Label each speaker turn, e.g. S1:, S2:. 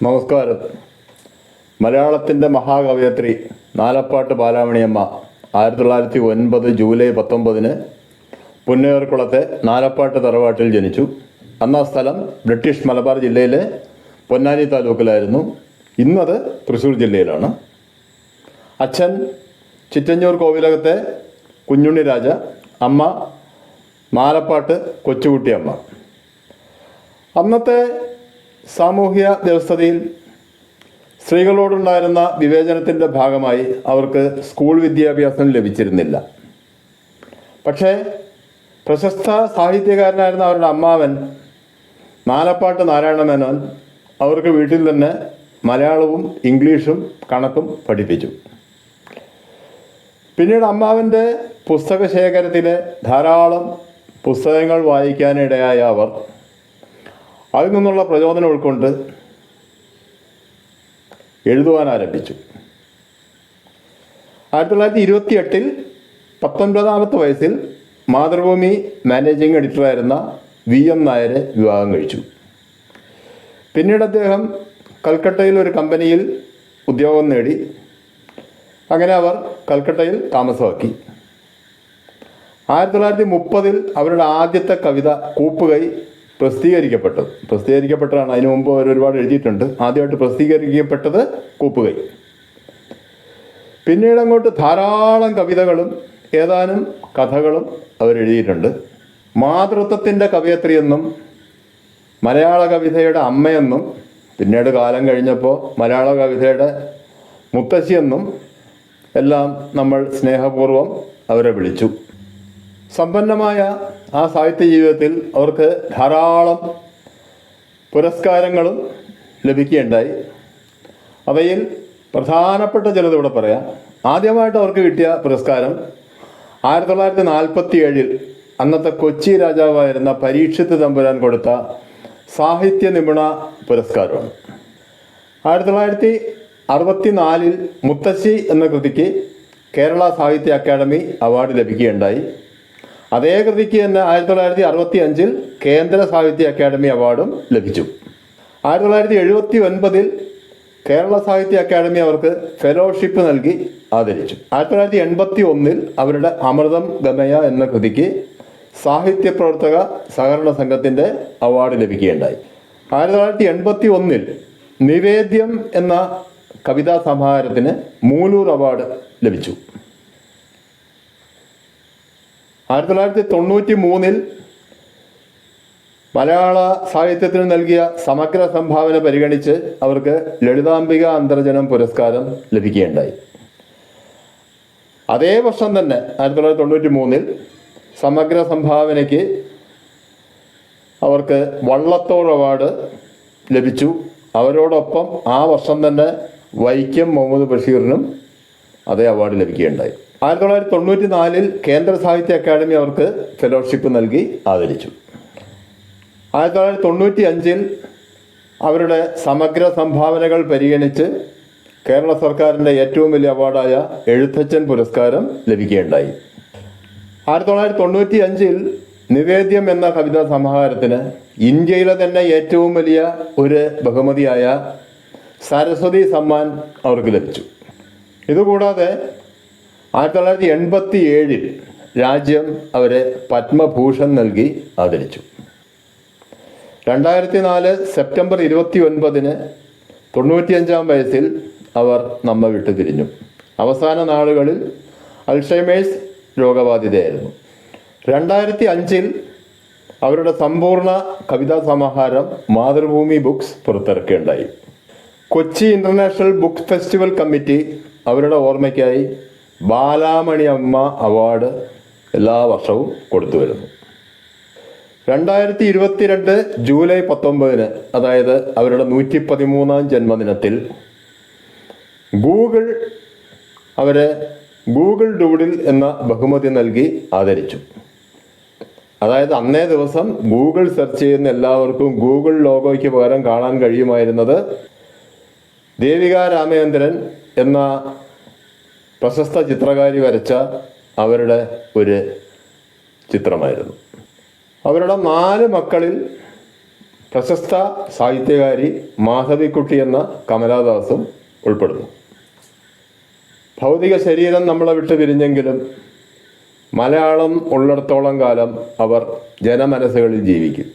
S1: നമസ്കാരം. മലയാളത്തിൻ്റെ മഹാകവയത്രി നാലപ്പാട്ട് ബാലാമണിയമ്മ 1909 ജൂലൈ 19 പുന്നയൂർക്കുളത്തെ നാലപ്പാട്ട് തറവാട്ടിൽ ജനിച്ചു. അന്ന് ആ സ്ഥലം ബ്രിട്ടീഷ് മലബാർ ജില്ലയിലെ പൊന്നാനി താലൂക്കിലായിരുന്നു. ഇന്നത് തൃശ്ശൂർ ജില്ലയിലാണ്. അച്ഛൻ ചിറ്റഞ്ഞൂർ കോവിലകത്തെ കുഞ്ഞുണ്ണി രാജ, അമ്മ നാലപ്പാട്ട് കൊച്ചുകുട്ടിയമ്മ. അന്നത്തെ സാമൂഹ്യ വ്യവസ്ഥതയിൽ സ്ത്രീകളോടുണ്ടായിരുന്ന വിവേചനത്തിൻ്റെ ഭാഗമായി അവർക്ക് സ്കൂൾ വിദ്യാഭ്യാസം ലഭിച്ചിരുന്നില്ല. പക്ഷേ പ്രശസ്ത സാഹിത്യകാരനായിരുന്ന അവരുടെ അമ്മാവൻ നാലപ്പാട്ട് നാരായണ മേനോൻ അവർക്ക് വീട്ടിൽ തന്നെ മലയാളവും ഇംഗ്ലീഷും കണക്കും പഠിപ്പിച്ചു. പിന്നീട് അമ്മാവൻ്റെ പുസ്തക ശേഖരത്തിലെ ധാരാളം പുസ്തകങ്ങൾ വായിക്കാനിടയായ അവർ അതിൽ നിന്നുള്ള പ്രചോദനം ഉൾക്കൊണ്ട് എഴുതുവാൻ ആരംഭിച്ചു. 1928 19ാമത്തെ വയസ്സിൽ മാതൃഭൂമി മാനേജിംഗ് എഡിറ്ററായിരുന്ന VM നായരെ വിവാഹം കഴിച്ചു. പിന്നീട് അദ്ദേഹം കൽക്കട്ടയിൽ ഒരു കമ്പനിയിൽ ഉദ്യോഗം നേടി. അങ്ങനെ അവർ കൽക്കട്ടയിൽ താമസമാക്കി. 1930 അവരുടെ ആദ്യത്തെ കവിത കൂപ്പുകൈ പ്രസിദ്ധീകരിക്കപ്പെട്ടതാണ്. അതിനു മുമ്പ് അവർ ഒരുപാട് എഴുതിയിട്ടുണ്ട്. ആദ്യമായിട്ട് പ്രസിദ്ധീകരിക്കപ്പെട്ടത് കൂപ്പുകൈ. പിന്നീട് അങ്ങോട്ട് ധാരാളം കവിതകളും ഏതാനും കഥകളും അവരെഴുതിയിട്ടുണ്ട്. മാതൃത്വത്തിൻ്റെ കവയത്രിയെന്നും മലയാള കവിതയുടെ അമ്മയെന്നും പിന്നീട് കാലം കഴിഞ്ഞപ്പോൾ മലയാള കവിതയുടെ മുത്തശ്ശിയെന്നും എല്ലാം നമ്മൾ സ്നേഹപൂർവ്വം അവരെ വിളിച്ചു. സമ്പന്നമായ ആ സാഹിത്യ ജീവിതത്തിൽ അവർക്ക് ധാരാളം പുരസ്കാരങ്ങളും ലഭിക്കുകയുണ്ടായി. അവയിൽ പ്രധാനപ്പെട്ട ചിലത് ഇവിടെ പറയാം. ആദ്യമായിട്ട് അവർക്ക് കിട്ടിയ പുരസ്കാരം 1947 അന്നത്തെ കൊച്ചി രാജാവായിരുന്ന പരീക്ഷിത്ത് തമ്പുരാൻ കൊടുത്ത സാഹിത്യ നിപുണ പുരസ്കാരമാണ്. 1964 മുത്തശ്ശി എന്ന കൃതിക്ക് കേരള സാഹിത്യ അക്കാദമി അവാർഡ് ലഭിക്കുകയുണ്ടായി. അതേ കൃതിക്ക് തന്നെ 1965 കേന്ദ്ര സാഹിത്യ അക്കാദമി അവാർഡും ലഭിച്ചു. 1979 കേരള സാഹിത്യ അക്കാദമി അവർക്ക് ഫെലോഷിപ്പ് നൽകി ആദരിച്ചു. 1981 അവരുടെ അമൃതം ഗമയ എന്ന കൃതിക്ക് സാഹിത്യ പ്രവർത്തക സഹകരണ സംഘത്തിൻ്റെ അവാർഡ് ലഭിക്കുകയുണ്ടായി. 1981 നിവേദ്യം എന്ന കവിതാ സമാഹാരത്തിന് മൂലൂർ അവാർഡ് ലഭിച്ചു. 1993 മലയാള സാഹിത്യത്തിന് നൽകിയ സമഗ്ര സംഭാവന പരിഗണിച്ച് അവർക്ക് ലളിതാംബിക അന്തർജനം പുരസ്കാരം ലഭിക്കുകയുണ്ടായി. അതേ വർഷം തന്നെ 1993 സമഗ്ര സംഭാവനയ്ക്ക് അവർക്ക് വള്ളത്തോൾ അവാർഡ് ലഭിച്ചു. അവരോടൊപ്പം ആ വർഷം തന്നെ വൈക്കം മുഹമ്മദ് ബഷീറിനും അതേ അവാർഡ് ലഭിക്കുകയുണ്ടായി. 1994 കേന്ദ്ര സാഹിത്യ അക്കാദമി അവർക്ക് ഫെലോഷിപ്പ് നൽകി ആദരിച്ചു. 1995 അവരുടെ സമഗ്ര സംഭാവനകൾ പരിഗണിച്ച് കേരള സർക്കാരിൻ്റെ ഏറ്റവും വലിയ അവാർഡായ എഴുത്തച്ഛൻ പുരസ്കാരം ലഭിക്കുകയുണ്ടായി. 1995 നിവേദ്യം എന്ന കവിതാ സമാഹാരത്തിന് ഇന്ത്യയിലെ തന്നെ ഏറ്റവും വലിയ ഒരു ബഹുമതിയായ സരസ്വതി സമ്മാൻ അവർക്ക് ലഭിച്ചു. ഇതുകൂടാതെ 1987 രാജ്യം അവരെ പത്മഭൂഷൺ നൽകി ആദരിച്ചു. 2004 സെപ്റ്റംബർ 29 95-ാം വയസ്സിൽ അവർ നമ്മെ വിട്ടു പിരിഞ്ഞു. അവസാന നാളുകളിൽ അൽഷൈമേഴ്സ് രോഗബാധിതയായിരുന്നു. 2005 അവരുടെ സമ്പൂർണ്ണ കവിതാ സമാഹാരം മാതൃഭൂമി ബുക്സ് പുറത്തിറക്കുകയുണ്ടായി. Kochi international book festival committee അവരുടെ ഓർമ്മയ്ക്കായി ബാലാമണി അമ്മ അവാർഡ് എല്ലാ വർഷവും കൊടുത്തു വരുന്നു. 2022 ജൂലൈ 19 അതായത് അവരുടെ 113ാം ജന്മദിനത്തിൽ ഗൂഗിൾ അവരെ ഗൂഗിൾ ഡൂഡിൽ എന്ന ബഹുമതി നൽകി ആദരിച്ചു. അതായത് അന്നേ ദിവസം ഗൂഗിൾ സെർച്ച് ചെയ്യുന്ന എല്ലാവർക്കും ഗൂഗിൾ ലോഗോയ്ക്ക് പകരം കാണാൻ കഴിയുമായിരുന്നത് ദേവിക രാമചന്ദ്രൻ എന്ന പ്രശസ്ത ചിത്രകാരി വരച്ച അവരുടെ ഒരു ചിത്രമായിരുന്നു. അവരുടെ 4 മക്കളിൽ പ്രശസ്ത സാഹിത്യകാരി മാധവിക്കുട്ടി എന്ന കമലാദാസും ഉൾപ്പെടുന്നു. ഭൗതിക ശരീരം നമ്മളെ വിട്ട് പിരിഞ്ഞെങ്കിലും മലയാളം ഉള്ളിടത്തോളം കാലം അവർ ജനമനസ്സുകളിൽ ജീവിക്കും.